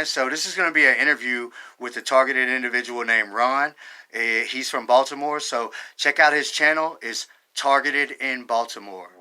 episode. This is going to be an interview with a targeted individual named Ron. He's from Baltimore, so check out his channel. It's Targeted in Baltimore.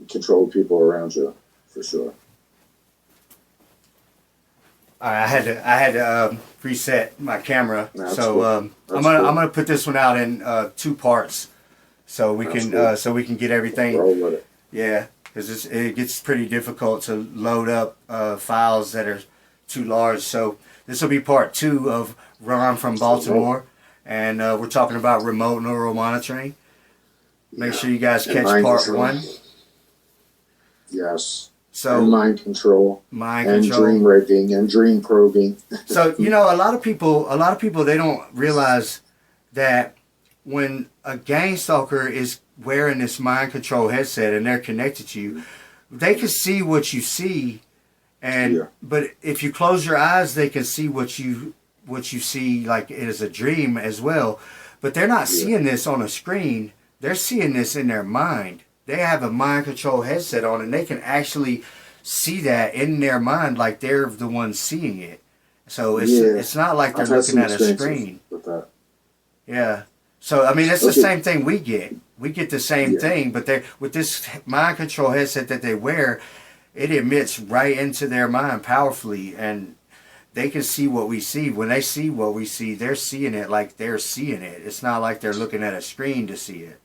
Control people around you, for sure. All right, I had to reset my camera, That's so cool. I'm That's gonna cool. I'm gonna put this one out in two parts, so we That's can cool. so we can get everything. Roll with it. Yeah, because it gets pretty difficult to load up files that are too large. So this will be part 2 of Ron from Baltimore, and we're talking about remote neural monitoring. Make sure you guys And catch mind part control. 1. Yes. So And mind control. mind And control. dream raping and dream probing. So a lot of people they don't realize that when a gang stalker is wearing this mind control headset and they're connected to you, they can see what you see, and but if you close your eyes, they can see what you see like it is a dream as well. But they're not seeing this on a screen; they're seeing this in their mind. They have a mind control headset on, and they can actually see that in their mind, like they're the ones seeing it. So it's not like they're looking at a screen. With that. Yeah. So I mean, it's the same thing we get. We get the same thing, but they with this mind control headset that they wear, it emits right into their mind powerfully, and they can see what we see. When they see what we see, they're seeing it like they're seeing it. It's not like they're looking at a screen to see it.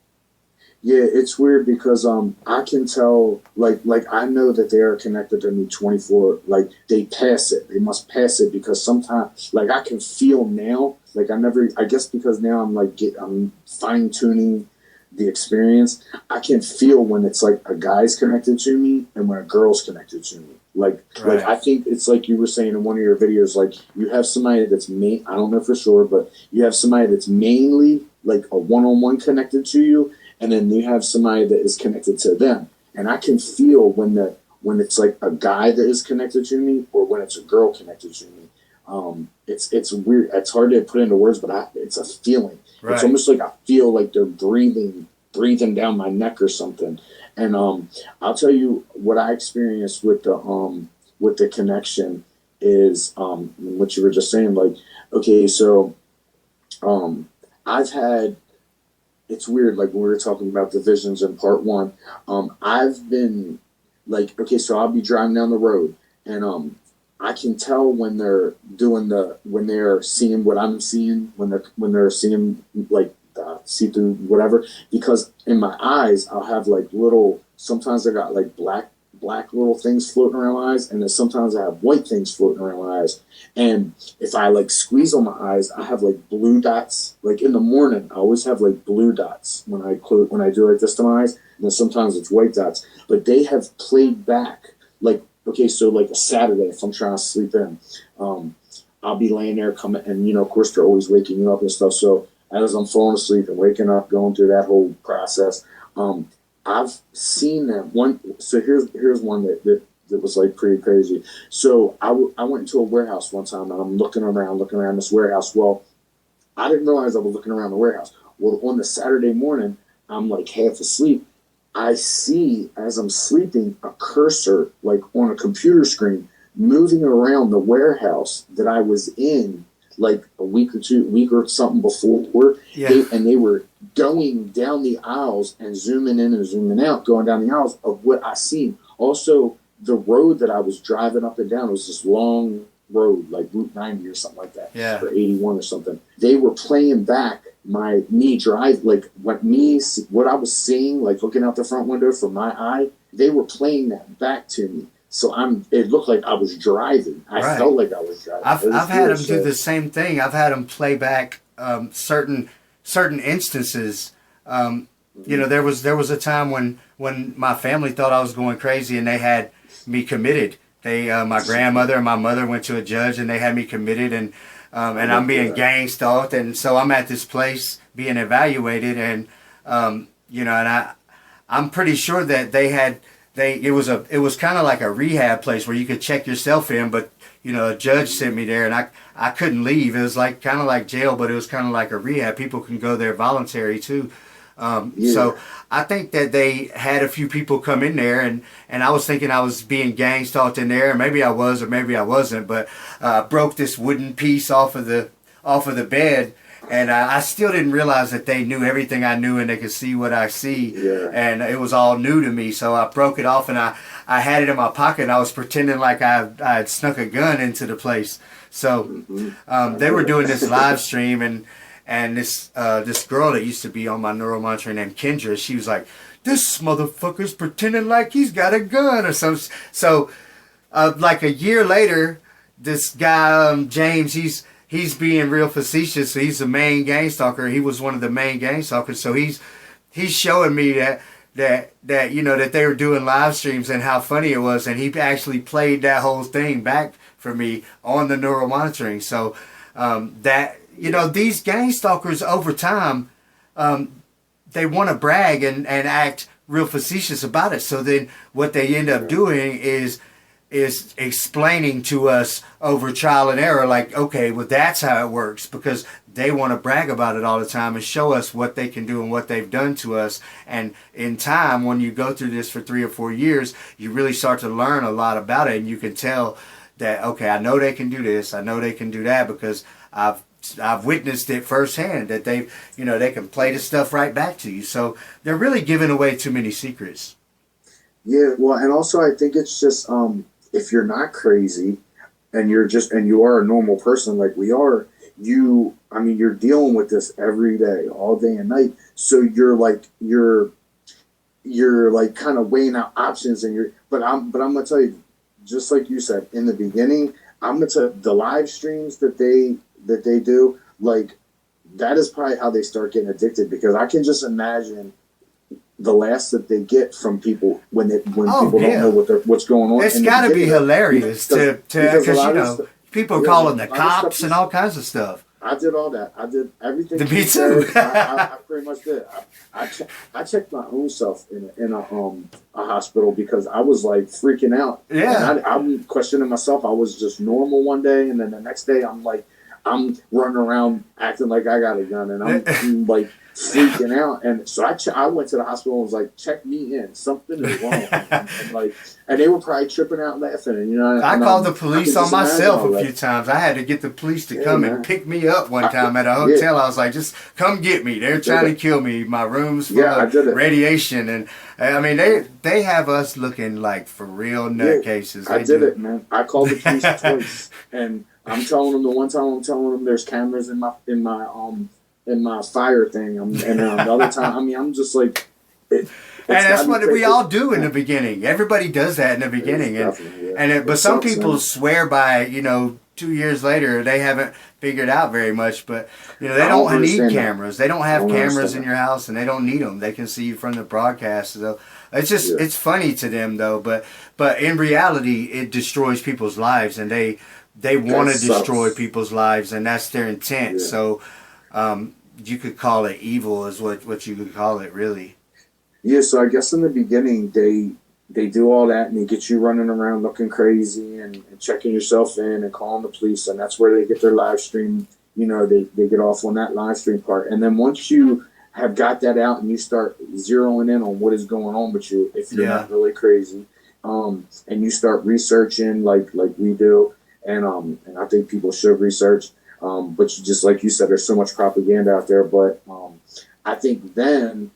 Yeah, it's weird because I can tell like I know that they are connected to me 24. Like they pass it, they must pass it because sometimes like I can feel now. Like I guess because now I'm fine tuning the experience. I can feel when it's like a guy's connected to me and when a girl's connected to me. Like I think it's like you were saying in one of your videos. Like you have somebody that's I don't know for sure, but you have somebody that's mainly like a one-on-one connected to you. And then you have somebody that is connected to them. And I can feel when it's like a guy that is connected to me or when it's a girl connected to me. It's weird. It's hard to put into words, but it's a feeling. Right. It's almost like I feel like they're breathing down my neck or something. And I'll tell you what I experienced with the connection is what you were just saying. Like, okay, so I've had. It's weird, like when we were talking about the visions in part 1, I've been like, okay, so I'll be driving down the road and I can tell when they're when they're seeing what I'm seeing, when they're seeing like see through whatever, because in my eyes I'll have like sometimes I got like black little things floating around my eyes, and then sometimes I have white things floating around my eyes. And if I like squeeze on my eyes, I have like blue dots. Like in the morning, I always have like blue dots when I do like this to my eyes, and then sometimes it's white dots. But they have played back. Like, okay, so like a Saturday, if I'm trying to sleep in, I'll be laying there coming, and of course they're always waking you up and stuff. So as I'm falling asleep and waking up, going through that whole process, I've seen that one. So here's one that was like pretty crazy. So I went into a warehouse one time and I'm looking around this warehouse. Well, I didn't realize I was looking around the warehouse. Well, on the Saturday morning, I'm like half asleep. I see as I'm sleeping a cursor like on a computer screen moving around the warehouse that I was in like a week or something before. Yeah. They were going down the aisles and zooming in and zooming out, going down the aisles of what I seen. Also, the road that I was driving up and down was this long road, like Route 90 or something like that, or 81 or something. They were playing back me drive, like what I was seeing, like looking out the front window from my eye. They were playing that back to me. So it looked like I was driving. I felt like I was driving. I've had them do the same thing. I've had them play back certain instances. There was a time when my family thought I was going crazy and they had me committed. My grandmother and my mother went to a judge and they had me committed, and I'm being gang stalked, and so I'm at this place being evaluated, and I'm pretty sure that it was kind of like a rehab place where you could check yourself in, but a judge sent me there and I couldn't leave. It was like kind of like jail, but it was kind of like a rehab. People can go there voluntary too. So I think that they had a few people come in there, and I was thinking I was being gang stalked in there. Maybe I was, or maybe I wasn't. But broke this wooden piece off of the bed, and I still didn't realize that they knew everything I knew, and they could see what I see. Yeah. And it was all new to me. So I broke it off, and I had it in my pocket. And I was pretending like I had snuck a gun into the place. So they were doing this live stream, and this girl that used to be on my neuromonitoring named Kendra, she was like, "This motherfucker's pretending like he's got a gun or something." So like a year later, this guy James, he's being real facetious. So he's the main gang stalker. He was one of the main gang stalkers. So he's showing me that that they were doing live streams and how funny it was, and he actually played that whole thing back for me on the neuromonitoring. So that these gang stalkers over time, they want to brag and act real facetious about it. So then what they end up doing is explaining to us over trial and error, like, okay, well, that's how it works, because they want to brag about it all the time and show us what they can do and what they've done to us. And in time, when you go through this for 3 or 4 years, you really start to learn a lot about it, and you can tell that, okay, I know they can do this, I know they can do that, because I've witnessed it firsthand, that they can play the stuff right back to you. So they're really giving away too many secrets. Yeah, well, and also I think it's just if you're not crazy and you are a normal person like we are, you're dealing with this every day, all day and night. So you're like kind of weighing out options, and but I'm gonna tell you, just like you said in the beginning, I'm gonna tell you, the live streams that they do, like, that is probably how they start getting addicted, because I can just imagine the laughs that they get from people when people don't know what's going on. It's got to be hilarious because people calling the cops and all kinds of stuff. I did all that. I did everything. Me too. I pretty much did. I checked my own self in a hospital because I was like freaking out. Yeah, and I'm questioning myself. I was just normal one day, and then the next day I'm running around acting like I got a gun, and I'm like freaking out. And so I went to the hospital and was like, check me in. Something is wrong. and they were probably tripping out laughing. And, I called the police on myself a few times. I had to get the police to come and pick me up one time at a hotel. I was like, just come get me. They're trying to kill me. My room's full of radiation. And I mean, they have us looking like for real nutcases. I did it, man. I called the police twice, and I'm telling them, the one time I'm telling them there's cameras in my fire thing, and the other time, I'm just like, and that's what we all do in the beginning. Everybody does that in the beginning, but some people swear by 2 years later they haven't figured out very much. But they don't need cameras. They don't have cameras in your house, and they don't need them. They can see you from the broadcast. So it's just it's funny to them though. But in reality, it destroys people's lives, and they want to destroy people's lives, and that's their intent. Yeah. So you could call it evil, is what you could call it, really. Yeah, so I guess in the beginning they do all that, and they get you running around looking crazy and checking yourself in and calling the police, and that's where they get their live stream. They get off on that live stream part. And then once you have got that out and you start zeroing in on what is going on with you, if you're not really crazy, and you start researching like we do, and I think people should research. But just like you said, there's so much propaganda out there. But I think then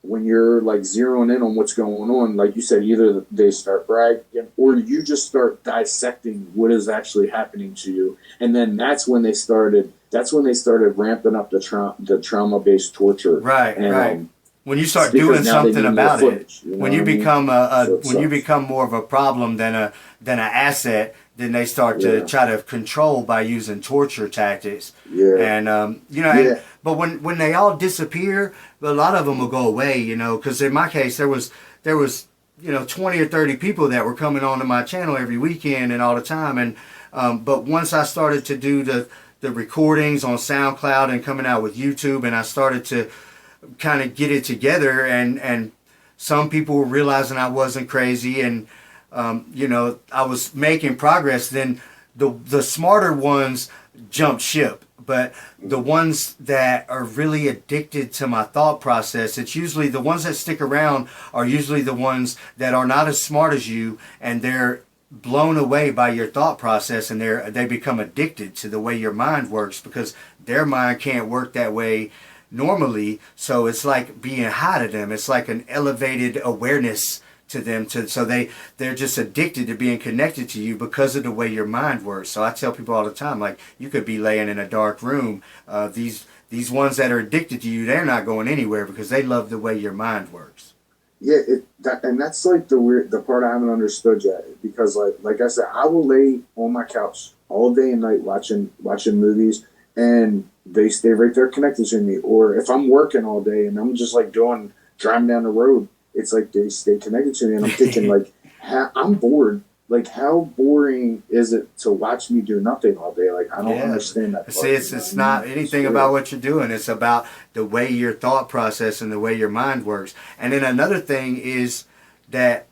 when you're like zeroing in on what's going on, like you said, either they start bragging or you just start dissecting what is actually happening to you. And then that's when they started ramping up the trauma-based torture. Right, right. When you start doing something about it, when you become you become more of a problem than an asset, then they start to try to control by using torture tactics. Yeah. And but when they all disappear, a lot of them will go away. Because in my case, there was 20 or 30 people that were coming onto my channel every weekend and all the time. And but once I started to do the recordings on SoundCloud and coming out with YouTube, and I started to kind of get it together, and some people were realizing I wasn't crazy, and I was making progress. Then the smarter ones jumped ship, But the ones that are really addicted to my thought process, it's usually the ones that stick around are usually the ones that are not as smart as you, and they're blown away by your thought process, and they become addicted to the way your mind works because their mind can't work that way normally. So it's like being high to them. It's like an elevated awareness to them, so they're just addicted to being connected to you because of the way your mind works. So I tell people all the time, like, you could be laying in a dark room, these ones that are addicted to you, they're not going anywhere because they love the way your mind works. Yeah, and that's like the part I haven't understood yet, because like I said, I will lay on my couch all day and night watching movies, and they stay right there connected to me. Or if I'm working all day and I'm just like driving down the road, it's like they stay connected to me, and I'm thinking like, I'm bored. Like, how boring is it to watch me do nothing all day? Like, I don't understand that part. See, it's not anything about what you're doing. It's about the way your thought process and the way your mind works. And then another thing is that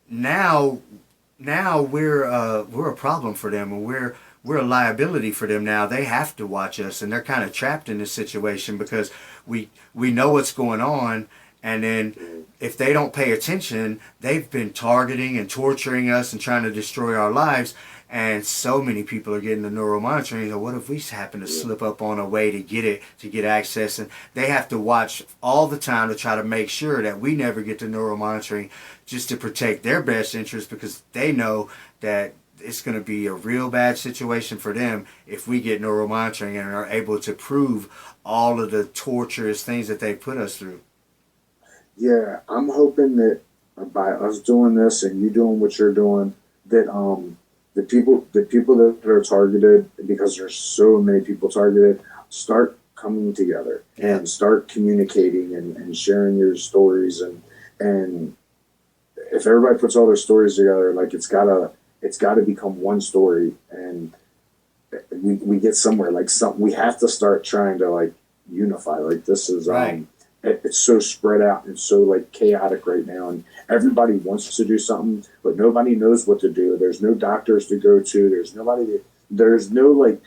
now we're a problem for them, and we're a liability for them now. They have to watch us, and they're kind of trapped in this situation because we know what's going on. And then if they don't pay attention, they've been targeting and torturing us and trying to destroy our lives. And so many people are getting the neuromonitoring. So what if we happen to slip up on a way to get access? And they have to watch all the time to try to make sure that we never get the neuromonitoring, just to protect their best interest, because they know that it's going to be a real bad situation for them if we get neuromonitoring and are able to prove all of the torturous things that they put us through. Yeah, I'm hoping that by us doing this and you doing what you're doing, that the people that are targeted, because there's so many people targeted, start coming together and start communicating and sharing your stories, and if everybody puts all their stories together, like, it's gotta become one story, and we get somewhere. Like, we have to start trying to, like, unify. Like, this is right. It's so spread out and so, like, chaotic right now, and everybody wants to do something, but nobody knows what to do. There's no doctors to go to. There's no, like,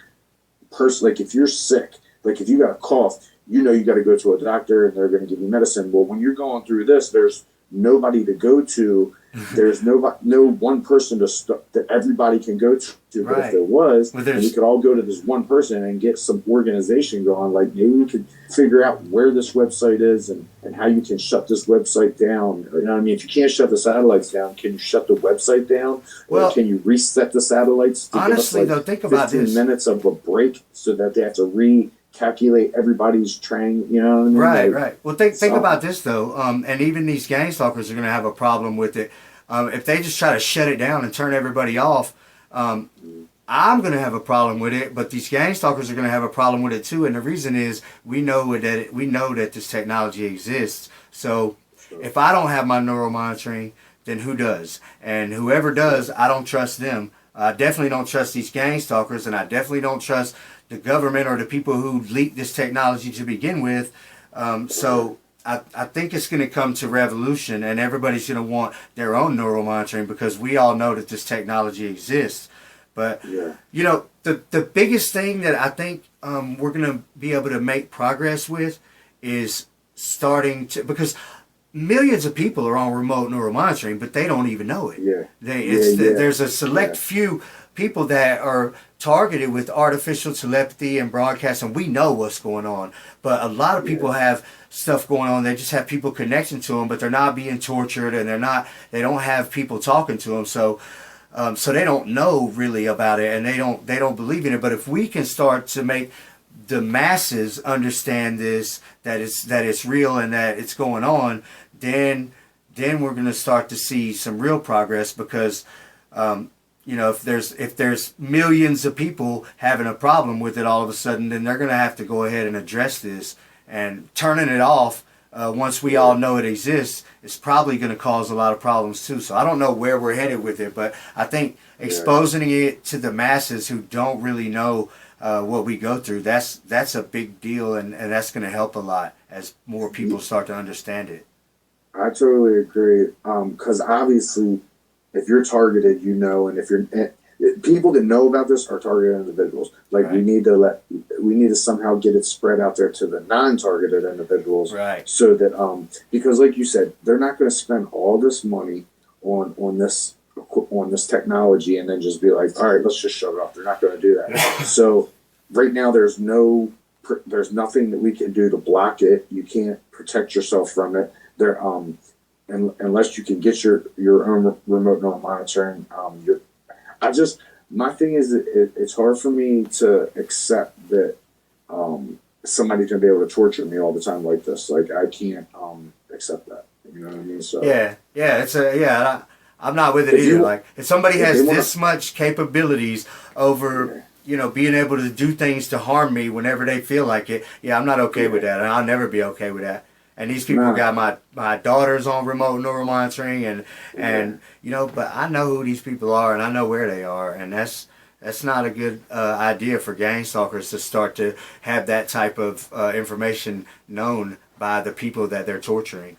person. Like, if you're sick, like, if you got a cough, you got to go to a doctor and they're going to give you medicine. Well, when you're going through this, there's nobody to go to. There's no one person that everybody can go to. But if there was, and we could all go to this one person and get some organization going, like, maybe we could figure out where this website is and how you can shut this website down. You know what I mean? If you can't shut the satellites down, can you shut the website down? Or can you reset the satellites to honestly, give us, like, think about 15 minutes of a break so that they have to recalculate everybody's train, you know what I mean? Right. Well, think about this, though, and even these gang stalkers are going to have a problem with it. If they just try to shut it down and turn everybody off, I'm going to have a problem with it, but these gang stalkers are going to have a problem with it too. And the reason is we know that this technology exists. So if I don't have my neuromonitoring, then who does? And whoever does, I don't trust them. I definitely don't trust these gang stalkers, and I definitely don't trust the government or the people who leaked this technology to begin with. So I think it's going to come to revolution, and everybody's going to want their own neuromonitoring because we all know that this technology exists. But, the biggest thing that I think we're going to be able to make progress with is starting to, because millions of people are on remote neuromonitoring, but they don't even know it. There's a select few people that are targeted with artificial telepathy and broadcast, and we know what's going on. But a lot of people have stuff going on. They just have people connecting to them, but they're not being tortured, and they don't have people talking to them. So they don't know really about it, and they don't believe in it. But if we can start to make the masses understand this, that it's real and that it's going on, then we're going to start to see some real progress, because if there's millions of people having a problem with it all of a sudden, then they're going to have to go ahead and address this. And turning it off once we all know it exists is probably going to cause a lot of problems too. So I don't know where we're headed with it, but I think exposing it to the masses who don't really know what we go through, that's a big deal, and that's going to help a lot as more people start to understand it. I totally agree. Because obviously, if you're targeted, and if people that know about this are targeted individuals. Like Right. we need to somehow get it spread out there to the non-targeted individuals, Right. so that because like you said, they're not going to spend all this money on this technology and then just be like, all right, let's just shut it off. They're not going to do that. So right now, there's nothing that we can do to block it. You can't protect yourself from it. Unless you can get your own remote neural monitoring. My thing is that it's hard for me to accept that somebody's gonna be able to torture me all the time like this. Like I can't accept that. You know what I mean? So I'm not with it If either. you- Like if somebody if has they wanna- this much capabilities over, being able to do things to harm me whenever they feel like it, I'm not okay with that, and I'll never be okay with that. And these people Nah. got my daughters on remote neural monitoring, and but I know who these people are, and I know where they are, and that's not a good idea for gang stalkers to start to have that type of information known by the people that they're torturing.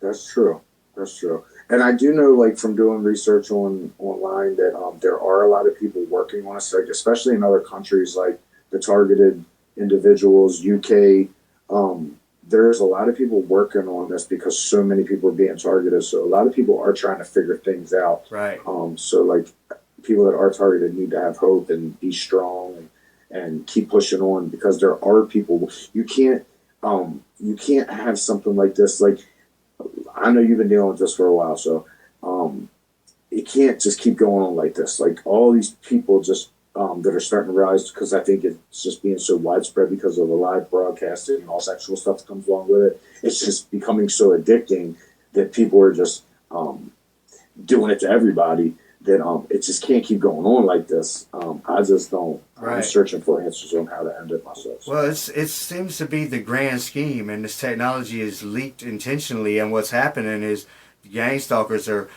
That's true. That's true. And I do know, like from doing research online, that there are a lot of people working on it, like, especially in other countries, like the targeted individuals, UK. There's a lot of people working on this because so many people are being targeted. So a lot of people are trying to figure things out. Right. So like people that are targeted need to have hope and be strong and keep pushing on, because there are people. You can't have something like this. Like I know you've been dealing with this for a while, so it can't just keep going on like this. Like all these people just that are starting to rise, because I think it's just being so widespread because of the live broadcasting and all sexual stuff that comes along with it. It's just becoming so addicting that people are just doing it to everybody. That it just can't keep going on like this. I just don't. Right. I'm searching for answers on how to end it myself. Well, it seems to be the grand scheme, and this technology is leaked intentionally. And what's happening is gang stalkers are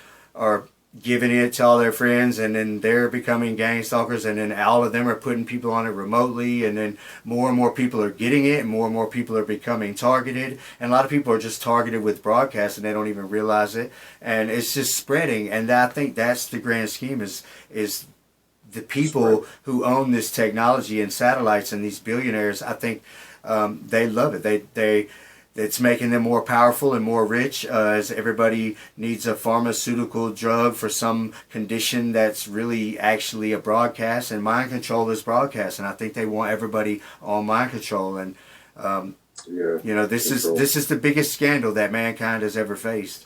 giving it to all their friends, and then they're becoming gang stalkers, and then all of them are putting people on it remotely, and then more and more people are getting it, and more people are becoming targeted, and a lot of people are just targeted with broadcast, and they don't even realize it, and it's just spreading. And I think that's the grand scheme is the people who own this technology and satellites and these billionaires. I think they love it. It's making them more powerful and more rich, as everybody needs a pharmaceutical drug for some condition that's really actually a broadcast, and mind control is broadcast, and I think they want everybody on mind control. And this is the biggest scandal that mankind has ever faced.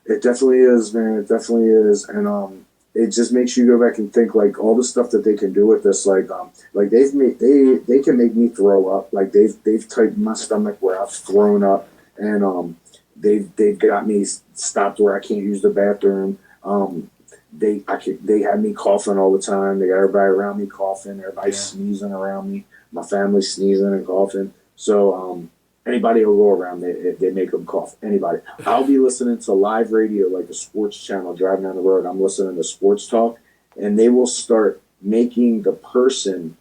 It definitely is, man. It definitely is, and it just makes you go back and think, like, all the stuff that they can do with this. Like they can make me throw up. Like they've tightened my stomach where I've thrown up, and they've got me stopped where I can't use the bathroom. They had me coughing all the time. They got everybody around me coughing. Everybody sneezing around me. My family sneezing and coughing. So anybody will go around, they make them cough. Anybody. I'll be listening to live radio, like a sports channel, driving down the road. I'm listening to sports talk, and they will start making the person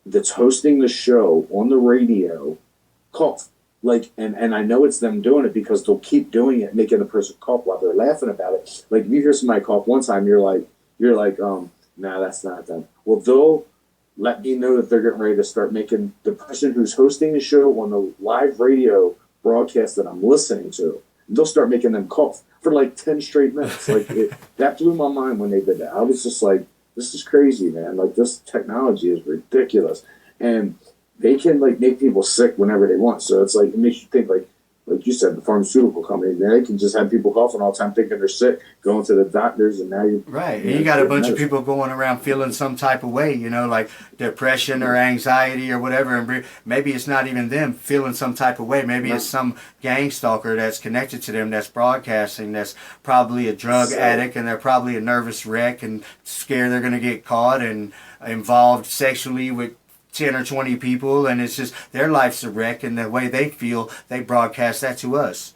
that's hosting the show on the radio cough. Like, and I know it's them doing it because they'll keep doing it, making the person cough while they're laughing about it. Like, if you hear somebody cough one time, you're like, nah, that's not them. Well, they'll let me know that they're getting ready to start making the person who's hosting the show on the live radio broadcast that I'm listening to, they'll start making them cough for like 10 straight minutes. Like that blew my mind when they did that. I was just like, this is crazy, man. Like this technology is ridiculous. And they can like make people sick whenever they want. So it's like, it makes you think like you said, the pharmaceutical company, they can just have people coughing all the time thinking they're sick, going to the doctors, and now you're... Right, and you got a bunch of people going around feeling some type of way, like depression or anxiety or whatever, and maybe it's not even them feeling some type of way. Maybe it's some gang stalker that's connected to them that's broadcasting, that's probably a drug addict, and they're probably a nervous wreck and scared they're going to get caught and involved sexually with 10 or 20 people, and it's just their life's a wreck, and the way they feel, they broadcast that to us.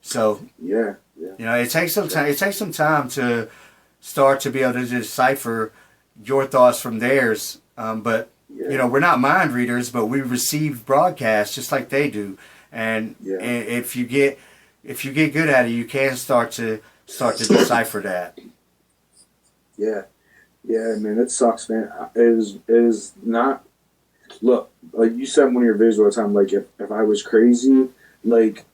So it takes some time. It takes some time to start to be able to decipher your thoughts from theirs. But we're not mind readers, but we receive broadcasts just like they do. And if you get good at it, you can start to decipher that. Yeah. Yeah, man, it sucks, man. It is not. Look, like you said one of your videos all the time. Like if I was crazy, like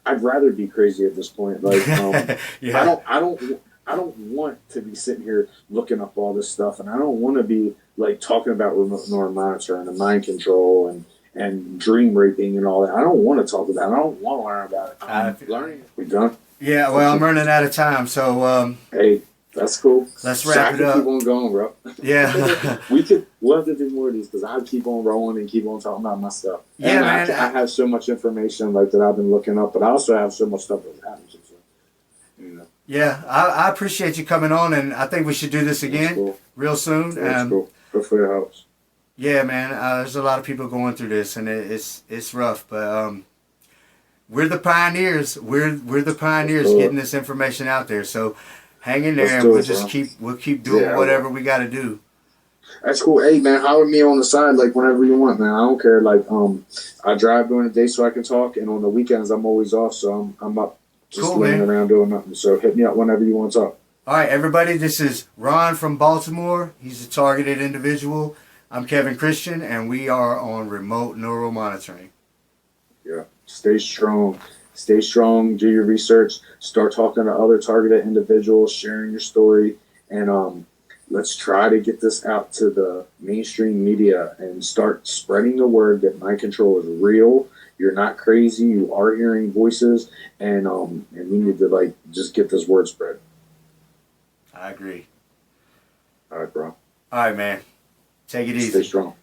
I'd rather be crazy at this point. Like I Yeah, don't I don't I don't want to be sitting here looking up all this stuff, and I don't want to be like talking about remote neural monitoring and mind control and dream raping and all that. I don't want to talk about it. I don't want to learn about it. I, I'm learning. We done. yeah. Well, I'm running out of time, so Hey, that's cool. let's So I wrap it can keep up. on going, bro. Yeah, We'll have to do more of these because I keep on rolling and keep on talking about my stuff. yeah, And man. I have so much information like that I've been looking up, but I also have so much stuff that's happened. So, you know, Yeah, I appreciate you coming on, and I think we should do this that's again cool. real soon. That's cool. Hopefully it helps. Yeah, man. There's a lot of people going through this, and it's rough, but we're the pioneers. We're the pioneers getting this information out there. So hang in there, Let's and do we'll it, just bro. keep doing Yeah, whatever we got to do. that's cool. Hey man, holler at me on the side like whenever you want, man. I don't care. Like I drive during the day so I can talk, and on the weekends I'm always off, so I'm up just Cool, laying man. around doing nothing. So hit me up whenever you want to talk. All right, everybody. This is Ron from Baltimore. He's a targeted individual. I'm Kevin Christian, and we are on remote neural monitoring. Yeah. Stay strong. Stay strong. Do your research. Start talking to other targeted individuals, sharing your story, and let's try to get this out to the mainstream media and start spreading the word that mind control is real. You're not crazy. You are hearing voices, and we need to like just get this word spread. I agree. All right, bro. All right, man. Take it Stay easy. strong.